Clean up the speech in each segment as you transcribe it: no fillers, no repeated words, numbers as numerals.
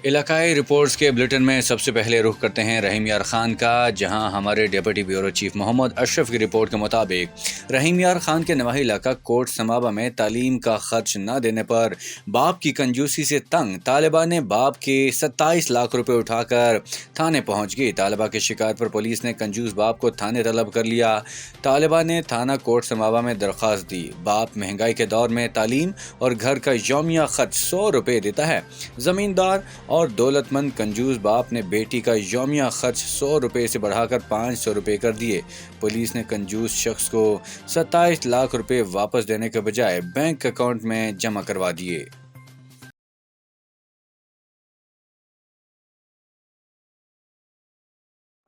علاقائی رپورٹس کے بلیٹن میں سب سے پہلے رخ کرتے ہیں رحیم یار خان کا، جہاں ہمارے ڈپٹی بیورو چیف محمد اشرف کی رپورٹ کے مطابق رحیم یار خان کے نواحی علاقہ کوٹ سمابا میں تعلیم کا خرچ نہ دینے پر باپ کی کنجوسی سے تنگ طالبہ نے باپ کے 27 لاکھ روپے اٹھا کر تھانے پہنچ گئی۔ طالبہ کی شکایت پر پولیس نے کنجوس باپ کو تھانے طلب کر لیا۔ طالبہ نے تھانہ کوٹ سمابا میں درخواست دی۔ باپ مہنگائی کے دور میں تعلیم اور گھر کا یومیہ خرچ 100 روپے دیتا ہے۔ زمیندار اور دولت مند کنجوس باپ نے بیٹی کا یومیہ خرچ 100 روپے سے بڑھا کر 500 روپے کر دیے۔ پولیس نے کنجوس شخص کو 27 لاکھ روپے واپس دینے کے بجائے بینک اکاؤنٹ میں جمع کروا دیے۔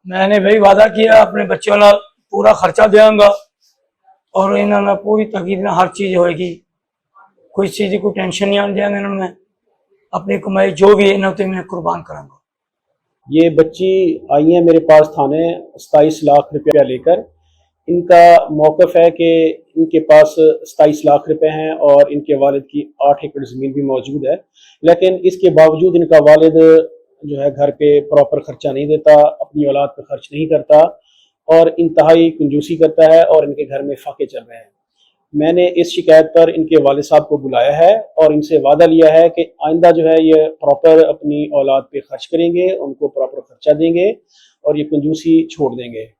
میں نے بھائی وعدہ کیا اپنے بچوں کا پورا خرچہ دیا گا اور انہوں نے پوری تقریباً ہر چیز ہوئے گی، کوئی چیز کی کوئی ٹینشن نہیں آنے دیا گا۔ انہوں نے اپنی کمائی جو بھی ہے انہوں میں قربان کروں گا۔ یہ بچی آئی ہیں میرے پاس تھانے 27 لاکھ روپیہ لے کر۔ ان کا موقف ہے کہ ان کے پاس 27 لاکھ روپے ہیں اور ان کے والد کی 8 ایکڑ زمین بھی موجود ہے، لیکن اس کے باوجود ان کا والد جو ہے گھر پہ پراپر خرچہ نہیں دیتا، اپنی اولاد پہ خرچ نہیں کرتا اور انتہائی کنجوسی کرتا ہے اور ان کے گھر میں فاقے چل رہے ہیں۔ میں نے اس شکایت پر ان کے والد صاحب کو بلایا ہے اور ان سے وعدہ لیا ہے کہ آئندہ جو ہے یہ پراپر اپنی اولاد پہ خرچ کریں گے، ان کو پراپر خرچہ دیں گے اور یہ کنجوسی چھوڑ دیں گے۔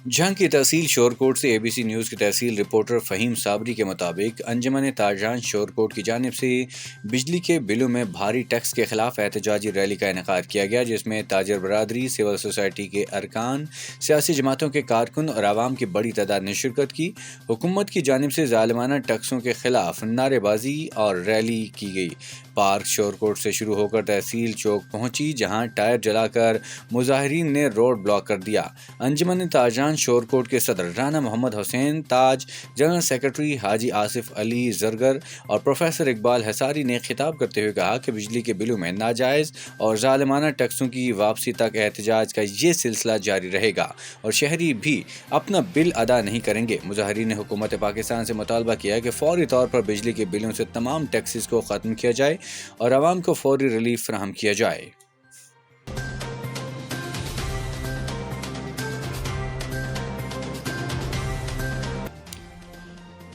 جھنگ کی تحصیل شورکوٹ سے ABC نیوز کی تحصیل رپورٹر فہیم صابری کے مطابق انجمن تاجران شورکوٹ کی جانب سے بجلی کے بلوں میں بھاری ٹیکس کے خلاف احتجاجی ریلی کا انعقاد کیا گیا، جس میں تاجر برادری، سول سوسائٹی کے ارکان، سیاسی جماعتوں کے کارکن اور عوام کی بڑی تعداد نے شرکت کی۔ حکومت کی جانب سے ظالمانہ ٹیکسوں کے خلاف نعرے بازی اور ریلی کی گئی۔ پارک شورکوٹ سے شروع ہو کر تحصیل چوک پہنچی، جہاں ٹائر جلا کر مظاہرین نے روڈ بلاک کر دیا۔ انجمن تاجران شورکوٹ کے صدر رانا محمد حسین تاج، جنرل سیکرٹری حاجی آصف علی زرگر اور پروفیسر اقبال حصاری نے خطاب کرتے ہوئے کہا کہ بجلی کے بلوں میں ناجائز اور ظالمانہ ٹیکسوں کی واپسی تک احتجاج کا یہ سلسلہ جاری رہے گا اور شہری بھی اپنا بل ادا نہیں کریں گے۔ مظاہرین نے حکومت پاکستان سے مطالبہ کیا کہ فوری طور پر بجلی کے بلوں سے تمام ٹیکسز کو ختم کیا جائے اور عوام کو فوری ریلیف فراہم کیا جائے۔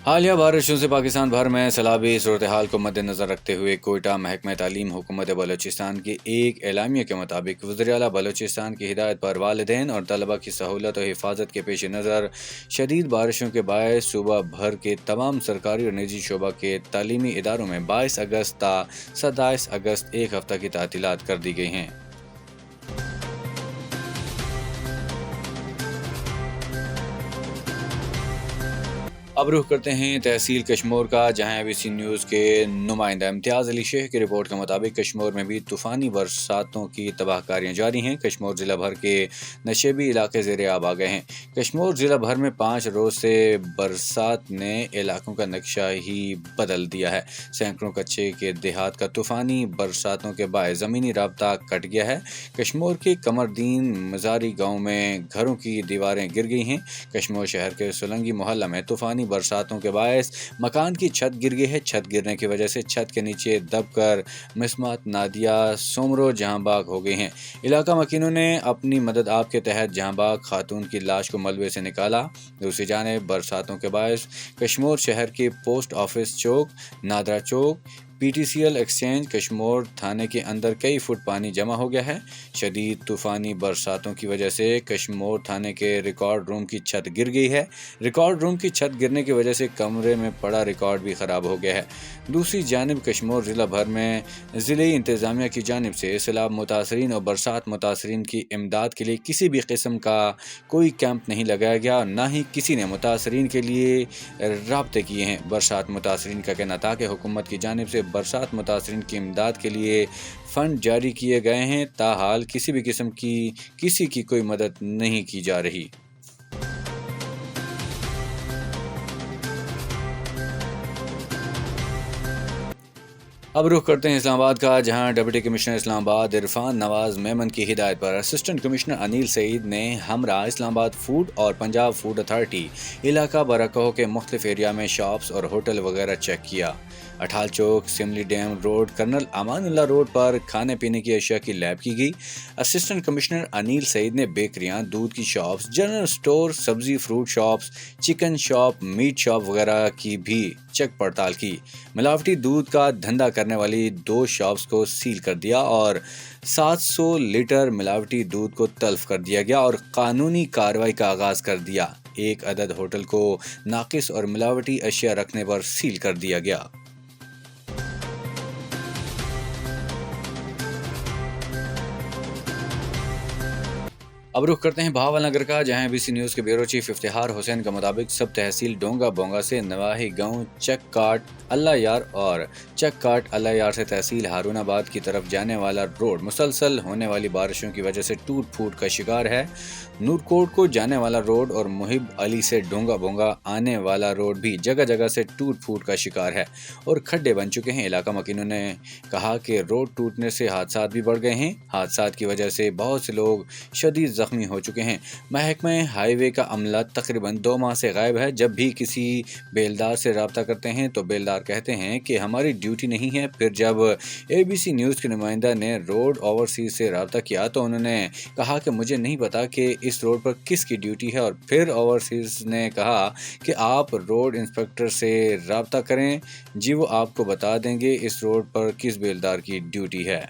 حالیہ بارشوں سے پاکستان بھر میں سیلابی صورتحال کو مد نظر رکھتے ہوئے کوئٹہ محکمہ تعلیم حکومت بلوچستان کے ایک اعلامیہ کے مطابق وزیر اعلیٰ بلوچستان کی ہدایت پر والدین اور طلبہ کی سہولت و حفاظت کے پیش نظر شدید بارشوں کے باعث صوبہ بھر کے تمام سرکاری اور نجی شعبہ کے تعلیمی اداروں میں 22 اگست تا 27 اگست ایک ہفتہ کی تعطیلات کر دی گئی ہیں۔ اب رخ کرتے ہیں تحصیل کشمور کا، جہاں ABC نیوز کے نمائندہ امتیاز علی شیخ کی رپورٹ کے مطابق کشمور میں بھی طوفانی برساتوں کی تباہ کاریاں جاری ہیں۔ کشمور ضلع بھر کے نشیبی علاقے زیر آب آ گئے ہیں۔ کشمور ضلع بھر میں 5 روز سے برسات نے علاقوں کا نقشہ ہی بدل دیا ہے۔ سینکڑوں کچے کے دیہات کا طوفانی برساتوں کے باعث زمینی رابطہ کٹ گیا ہے۔ کشمور کے قمردین مزاری گاؤں میں گھروں کی دیواریں گر گئی ہیں۔ کشمور شہر کے سولنگی محلہ میں طوفانی برساتوں کے باعث مکان کی چھت گر گئی ہے۔ چھت گرنے کی وجہ سے چھت کے نیچے دب کر مسمات نادیہ سومرو جہاں باغ ہو گئی ہیں۔ علاقہ مکینوں نے اپنی مدد آپ کے تحت جہاں باغ خاتون کی لاش کو ملبے سے نکالا۔ دوسری جانب برساتوں کے باعث کشمور شہر کے پوسٹ آفس چوک، نادرا چوک، PTCL ایکسچینج، کشمور تھانے کے اندر کئی فٹ پانی جمع ہو گیا ہے۔ شدید طوفانی برساتوں کی وجہ سے کشمور تھانے کے ریکارڈ روم کی چھت گر گئی ہے۔ ریکارڈ روم کی چھت گرنے کی وجہ سے کمرے میں پڑا ریکارڈ بھی خراب ہو گیا ہے۔ دوسری جانب کشمور ضلع بھر میں ضلعی انتظامیہ کی جانب سے سیلاب متاثرین اور برسات متاثرین کی امداد کے لیے کسی بھی قسم کا کوئی کیمپ نہیں لگایا گیا اور نہ ہی کسی نے متاثرین کے لیے رابطے کیے ہیں۔ برسات متاثرین کا کہنا تھا کہ حکومت کی جانب سے برسات متاثرین کی امداد کے لیے فنڈ جاری کیے گئے ہیں، تاحال کسی بھی قسم کی کسی کی کوئی مدد نہیں کی جا رہی۔ اب رخ کرتے ہیں اسلام آباد کا، جہاں ڈپٹی کمشنر اسلام آباد عرفان نواز میمن کی ہدایت پر اسسٹنٹ کمشنر انیل سعید نے ہمراہ اسلام آباد فوڈ اور پنجاب فوڈ اتھارٹی علاقہ برکہو کے مختلف ایریا میں شاپس اور ہوٹل وغیرہ چیک کیا۔ اٹھال چوک، سملی dam road, colonel Aman Ullah road پر کھانے پینے کی اشیاء کی لیب کی گئی۔ اسسٹنٹ کمشنر انیل سعید نے بیکریاں، دودھ کی شاپس، جنرل سٹور، سبزی fruit shops, chicken shop, meat shop وغیرہ کی بھی چیک پڑتال کی۔ ملاوٹی دودھ کا دھندا کرنے والی 2 شاپس کو سیل کر دیا اور 700 لیٹر ملاوٹی دودھ کو تلف کر دیا گیا اور قانونی کارروائی کا آغاز کر دیا۔ 1 عدد ہوٹل کو ناقص اور ملاوٹی اشیاء رکھنے پر سیل کر دیا گیا۔ اب رخ کرتے ہیں بہاول نگر کا، جہاں بی سی نیوز کے بیورو چیف افتخار حسین کا مطابق سب تحصیل ڈونگا بونگا سے نواحی گاؤں چک کاٹ اللہ یار اور چک کاٹ اللہ یار سے تحصیل ہارون آباد کی طرف جانے والا روڈ مسلسل ہونے والی بارشوں کی وجہ سے ٹوٹ پھوٹ کا شکار ہے۔ نورکوٹ کو جانے والا روڈ اور محب علی سے ڈونگا بونگا آنے والا روڈ بھی جگہ جگہ سے ٹوٹ پھوٹ کا شکار ہے اور کھڈے بن چکے ہیں۔ علاقہ مکینوں نے کہا کہ روڈ ٹوٹنے سے حادثات بھی بڑھ گئے ہیں۔ حادثات کی وجہ سے بہت سے لوگ شدید زخمی ہو چکے ہیں۔ محکمہ ہائی وے کا عملہ تقریباً 2 ماہ سے غائب ہے۔ جب بھی کسی بیلدار سے رابطہ کرتے ہیں تو بیلدار کہتے ہیں کہ ہماری ڈیوٹی نہیں ہے۔ پھر جب اے بی سی نیوز کے نمائندہ نے روڈ اوورسیز سے رابطہ کیا تو انہوں نے کہا کہ مجھے نہیں پتا کہ اس روڈ پر کس کی ڈیوٹی ہے، اور پھر اوورسیز نے کہا کہ آپ روڈ انسپیکٹر سے رابطہ کریں، جی وہ آپ کو بتا دیں گے اس روڈ پر کس بیلدار کی ڈیوٹی ہے۔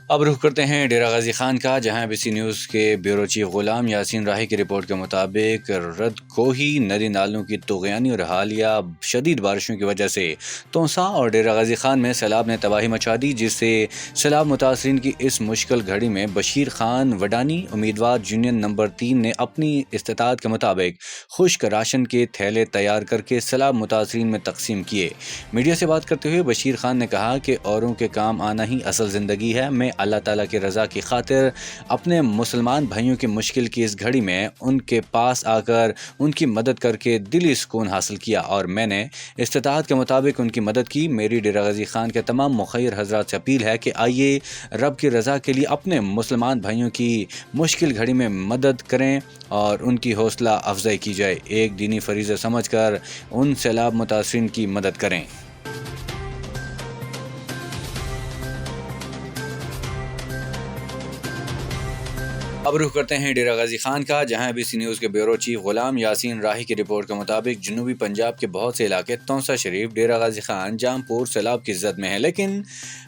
اب رخ کرتے ہیں ڈیرہ غازی خان کا، جہاں بی سی نیوز کے بیورو چیف غلام یاسین راہی کی رپورٹ کے مطابق رد کوہی ندی نالوں کی طغیانی اور حالیہ شدید بارشوں کی وجہ سے تونسا اور ڈیرہ غازی خان میں سیلاب نے تباہی مچا دی، جس سے سیلاب متاثرین کی اس مشکل گھڑی میں بشیر خان وڈانی امیدوار یونین نمبر 3 نے اپنی استطاعت کے مطابق خشک راشن کے تھیلے تیار کر کے سیلاب متاثرین میں تقسیم کیے۔ میڈیا سے بات کرتے ہوئے بشیر خان نے کہا کہ اوروں کے کام آنا ہی اصل زندگی ہے۔ میں اللہ تعالیٰ کی رضا کی خاطر اپنے مسلمان بھائیوں کی مشکل کی اس گھڑی میں ان کے پاس آ کر ان کی مدد کر کے دلی سکون حاصل کیا اور میں نے استطاعت کے مطابق ان کی مدد کی۔ میری ڈیرہ غازی خان کے تمام مخیر حضرات سے اپیل ہے کہ آئیے رب کی رضا کے لیے اپنے مسلمان بھائیوں کی مشکل گھڑی میں مدد کریں اور ان کی حوصلہ افزائی کی جائے۔ ایک دینی فریضہ سمجھ کر ان سیلاب متاثرین کی مدد کریں۔ اب رخ کرتے ہیں ڈیرہ غازی خان کا، جہاں بی سی نیوز کے بیورو چیف غلام یاسین راہی کی رپورٹ کے مطابق جنوبی پنجاب کے بہت سے علاقے تونسا شریف، ڈیرہ غازی خان، جام پور سیلاب کی زد میں ہیں، لیکن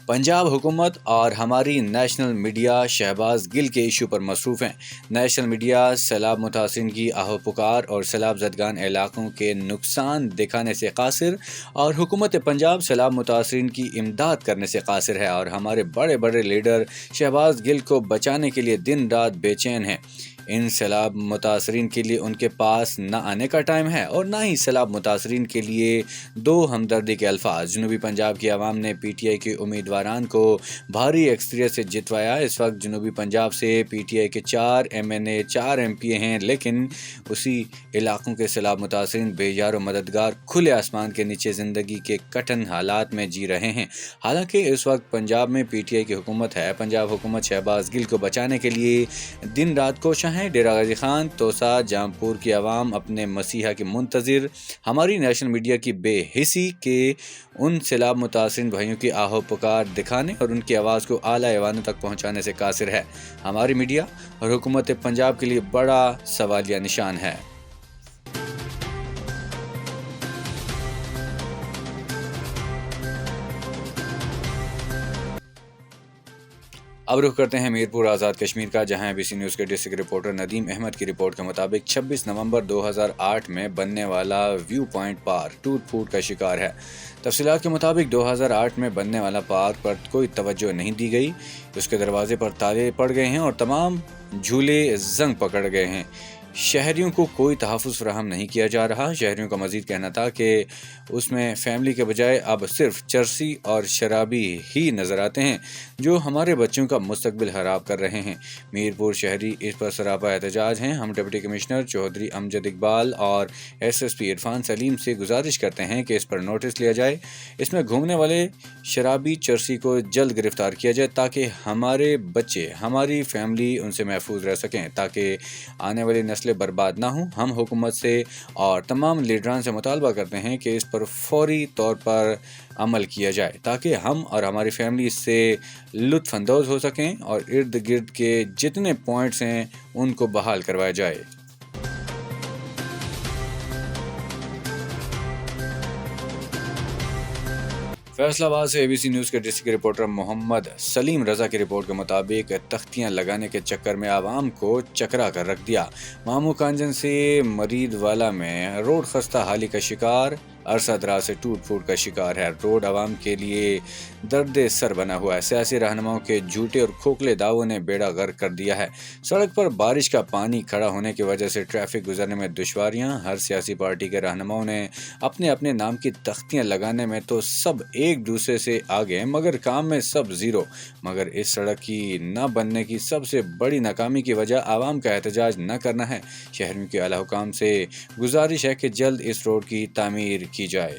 پنجاب حکومت اور ہماری نیشنل میڈیا شہباز گل کے ایشو پر مصروف ہیں۔ نیشنل میڈیا سیلاب متاثرین کی آہو پکار اور سیلاب زدگان علاقوں کے نقصان دکھانے سے قاصر اور حکومت پنجاب سیلاب متاثرین کی امداد کرنے سے قاصر ہے، اور ہمارے بڑے بڑے لیڈر شہباز گل کو بچانے کے لیے دن رات بے چین ہیں۔ ان سیلاب متاثرین کے لیے ان کے پاس نہ آنے کا ٹائم ہے اور نہ ہی سیلاب متاثرین کے لیے 2 ہمدردی کے الفاظ۔ جنوبی پنجاب کی عوام نے پی ٹی آئی کے امیدواران کو بھاری اکثریت سے جتوایا۔ اس وقت جنوبی پنجاب سے پی ٹی آئی کے 4 ایم این اے، 4 ایم پی اے ہیں، لیکن اسی علاقوں کے سیلاب متاثرین بے یار و مددگار کھلے آسمان کے نیچے زندگی کے کٹھن حالات میں جی رہے ہیں۔ حالانکہ اس وقت پنجاب میں پی ٹی آئی کی حکومت ہے۔ پنجاب حکومت شہباز گل کو بچانے کے لیے دن رات کوشاں ہے۔ ڈیرہ غازی خان، توسا، جام پور کی عوام اپنے مسیحا کے منتظر ہماری نیشنل میڈیا کی بے حسی کے ان سیلاب متاثرین بھائیوں کی آہو پکار دکھانے اور ان کی آواز کو اعلیٰ ایوانوں تک پہنچانے سے قاصر ہے۔ ہماری میڈیا اور حکومت پنجاب کے لیے بڑا سوالیہ نشان ہے۔ اب رخ کرتے ہیں میرپور آزاد کشمیر کا، جہاں بی سی نیوز کے ڈسٹرکٹ رپورٹر ندیم احمد کی رپورٹ کے مطابق 26 نومبر 2008 میں بننے والا ویو پوائنٹ پارک ٹوٹ پھوٹ کا شکار ہے۔ تفصیلات کے مطابق 2008 میں بننے والا پارک پر کوئی توجہ نہیں دی گئی، اس کے دروازے پر تالے پڑ گئے ہیں اور تمام جھولے زنگ پکڑ گئے ہیں۔ شہریوں کو کوئی تحفظ فراہم نہیں کیا جا رہا۔ شہریوں کا مزید کہنا تھا کہ اس میں فیملی کے بجائے اب صرف چرسی اور شرابی ہی نظر آتے ہیں جو ہمارے بچوں کا مستقبل خراب کر رہے ہیں۔ میرپور شہری اس پر سراپا احتجاج ہیں۔ ہم ڈپٹی کمشنر چودھری امجد اقبال اور ایس ایس پی عرفان سلیم سے گزارش کرتے ہیں کہ اس پر نوٹس لیا جائے۔ اس میں گھومنے والے شرابی چرسی کو جلد گرفتار کیا جائے تاکہ ہمارے بچے، ہماری فیملی ان سے محفوظ رہ سکیں، تاکہ آنے والی نسلیں برباد نہ ہوں۔ ہم حکومت سے اور تمام لیڈران سے مطالبہ کرتے ہیں کہ اس پر فوری طور پر عمل کیا جائے تاکہ ہم اور ہماری فیملی اس سے لطف اندوز ہو سکیں اور ارد گرد کے جتنے پوائنٹس ہیں ان کو بحال کروایا جائے۔ فیصل آباد سے ABC نیوز کے ڈسٹرکٹ رپورٹر محمد سلیم رضا کی رپورٹ کے مطابق تختیاں لگانے کے چکر میں عوام کو چکرا کر رکھ دیا۔ مامو کانجن سے مرید والا میں روڈ خستہ حالی کا شکار، عرصہ دراز سے ٹوٹ پھوٹ کا شکار ہے۔ روڈ عوام کے لیے درد سر بنا ہوا ہے۔ سیاسی رہنماؤں کے جھوٹے اور کھوکھلے دعووں نے بیڑا غرق کر دیا ہے۔ سڑک پر بارش کا پانی کھڑا ہونے کی وجہ سے ٹریفک گزرنے میں دشواریاں۔ ہر سیاسی پارٹی کے رہنماؤں نے اپنے اپنے نام کی تختیاں لگانے میں تو سب ایک دوسرے سے آگے، مگر کام میں سب زیرو۔ مگر اس سڑک کی نہ بننے کی سب سے بڑی ناکامی کی وجہ عوام کا احتجاج نہ کرنا ہے۔ شہریوں کے اعلیٰ حکام سے گزارش ہے کہ جلد اس روڈ کی تعمیر کی جائے۔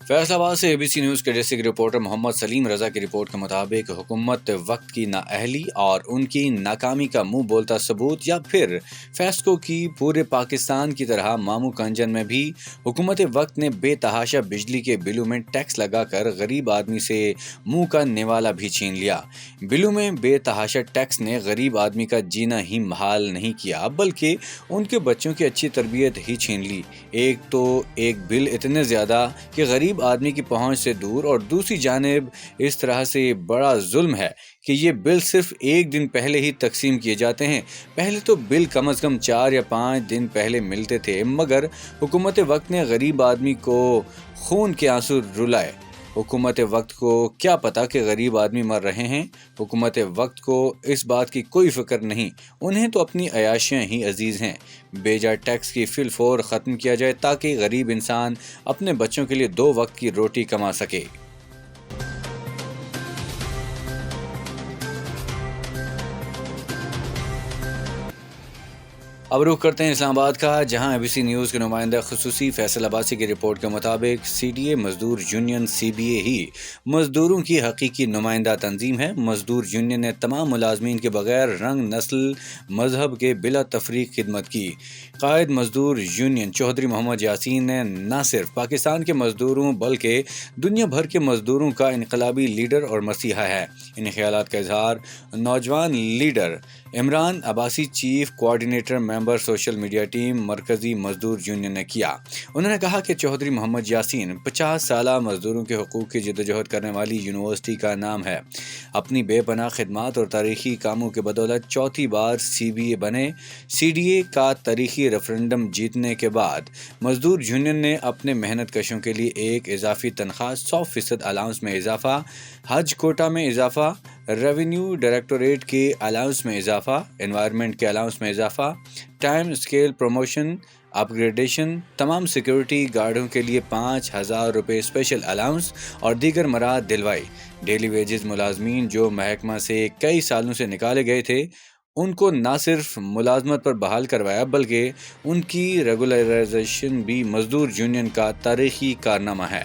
فیصل آباد سے ABC نیوز کے ڈسٹرکٹ رپورٹر محمد سلیم رضا کی رپورٹ کے مطابق حکومت وقت کی نااہلی اور ان کی ناکامی کا منہ بولتا ثبوت، یا پھر فیسکو کی پورے پاکستان کی طرح مامو کنجن میں بھی حکومت وقت نے بے تحاشا بجلی کے بلوں میں ٹیکس لگا کر غریب آدمی سے منہ کا نوالا بھی چھین لیا۔ بلوں میں بے تحاشا ٹیکس نے غریب آدمی کا جینا ہی محال نہیں کیا بلکہ ان کے بچوں کی اچھی تربیت ہی چھین لی۔ ایک بل اتنے زیادہ کہ غریب آدمی کی پہنچ سے دور، اور دوسری جانب اس طرح سے بڑا ظلم ہے کہ یہ بل صرف ایک دن پہلے ہی تقسیم کیے جاتے ہیں۔ پہلے تو بل کم از کم 4 یا 5 دن پہلے ملتے تھے، مگر حکومت وقت نے غریب آدمی کو خون کے آنسو رلائے۔ حکومت وقت کو کیا پتا کہ غریب آدمی مر رہے ہیں؟ حکومت وقت کو اس بات کی کوئی فکر نہیں، انہیں تو اپنی عیاشیاں ہی عزیز ہیں۔ بیجا ٹیکس کی فی الفور ختم کیا جائے تاکہ غریب انسان اپنے بچوں کے لیے 2 وقت کی روٹی کما سکے۔ اب رخ کرتے ہیں اسلام آباد کا، جہاں ABC نیوز کے نمائندہ خصوصی فیصل عباسی کی رپورٹ کے مطابق CDA مزدور یونین CBA ہی مزدوروں کی حقیقی نمائندہ تنظیم ہے۔ مزدور یونین نے تمام ملازمین کے بغیر رنگ، نسل، مذہب کے بلا تفریق خدمت کی۔ قائد مزدور یونین چودھری محمد یاسین نے نہ صرف پاکستان کے مزدوروں بلکہ دنیا بھر کے مزدوروں کا انقلابی لیڈر اور مسیحا ہے۔ ان خیالات کا اظہار نوجوان leader Imran Abbasi, chief coordinator member social media team, مرکزی مزدور یونین نے کیا۔ انہوں نے کہا کہ چودھری محمد یاسین 50 سالہ مزدوروں کے حقوق کی جدوجہد کرنے والی یونیورسٹی کا نام ہے۔ اپنی بے پناہ خدمات اور تاریخی کاموں کے بدولت 4تھی بار CBA بنے۔ CDA کا تاریخی ریفرنڈم جیتنے کے بعد مزدور یونین نے اپنے محنت کشوں کے لیے ایک اضافی تنخواہ، 100% الاؤنس میں اضافہ، حج کوٹا میں اضافہ، ریونیو ڈائریکٹوریٹ کے الاؤنس میں اضافہ، انوائرمنٹ کے الاؤنس میں اضافہ، ٹائم اسکیل پروموشن، اپ گریڈیشن، تمام سیکیورٹی گارڈوں کے لیے 5,000 روپے اسپیشل الاؤنس اور دیگر مراد دلوائی۔ ڈیلی ویجز ملازمین جو محکمہ سے کئی سالوں سے نکالے گئے تھے، ان کو نہ صرف ملازمت پر بحال کروایا بلکہ ان کی ریگولرائزیشن بھی مزدور یونین کا تاریخی کارنامہ ہے۔